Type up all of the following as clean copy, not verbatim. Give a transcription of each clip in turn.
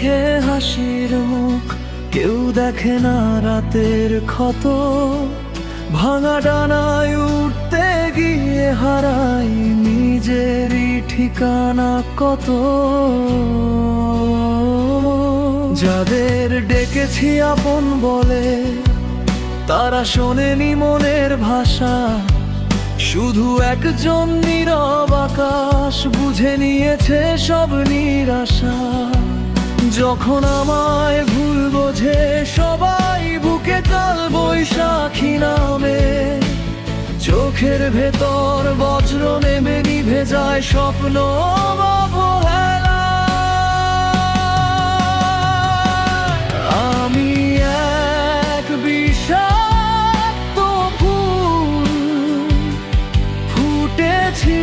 দেখে হাসির মুখ, কেউ দেখে না রাতের ক্ষত। ভাঙা ডানায় উঠতে গিয়ে হারাই নিজেরই ঠিকানা কত। যাদের ডেকেছি আপন বলে, তারা শোনেনি মনের ভাষা। শুধু একজন নীরব আকাশ বুঝে নিয়েছে সব নিরাশা। যখন আমায় ভুল বোঝে সবাই, বুকে কাল বৈশাখী নামে। চোখের ভেতর বজ্র নেমে নিভে যায় স্বপ্ন অবহেলা। আমি এক বিষাক্ত ফুল, ফুটেছি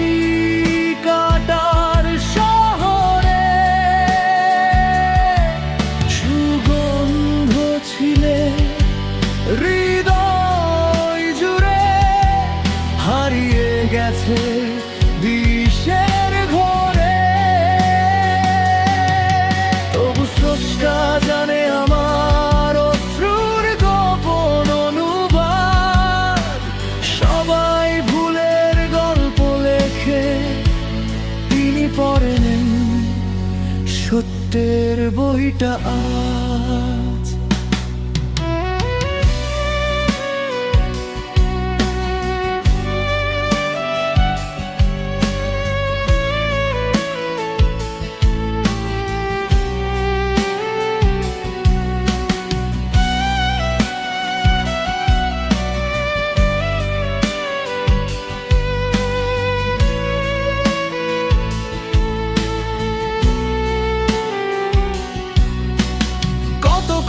কাটার শহরে। সুগন্ধ ছিলে হৃদয় জুড়ে, হারিয়ে গেছে বিষের ঘোরে। তবু স্রষ্টা জানে আমার অশ্রুর গোপন অনুবাদ। সবাই ভুলের গল্প লেখে, তিনি পড়েন সত্যের বইটা আজ।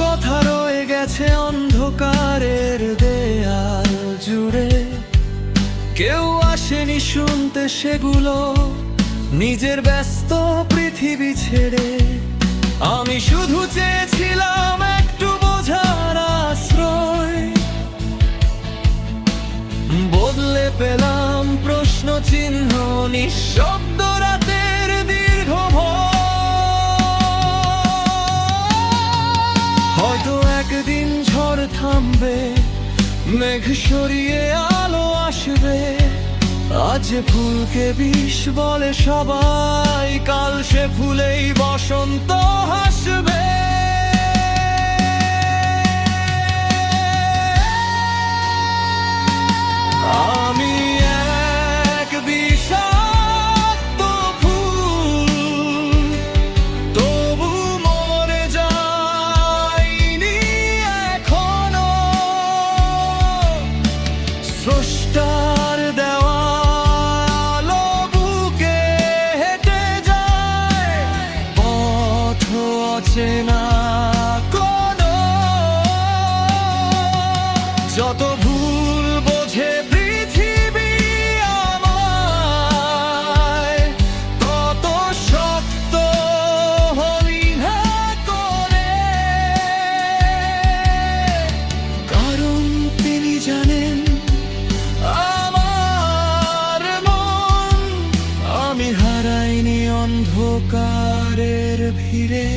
কথা রয়ে গেছে অন্ধকারের দেয়াল জুড়ে, কেউ আসেনি শুনতে সেগুলো নিজের ব্যস্ত পৃথিবী ছেড়ে। আমি শুধু চেয়েছিলাম একটু বোঝার আশ্রয়, বদলে পেলাম প্রশ্ন চিহ্ন, নিঃশব্দ রাতের দীর্ঘ ভয়। হয়তো একদিন ঝড় থামবে, মেঘ সরিয়ে আলো আসবে। আজ ফুলকে বিষ বলে সবাই, কাল সে ফুলেই বসন্ত হাসবে। আমি এক বিষাক্ত ফুল, তবু মরে যাইনি এখনো। স্রষ্টার দেওয়া আলো বুকে হেঁটে যায়, পথ অচেনা কোনো। যত ভুল বোঝে পৃথিবী আমায়, তত শক্ত হই না করে। কারণ তিনি জানেন আমার মন, আমি হারাইনি অন্ধকারের ভিড়ে।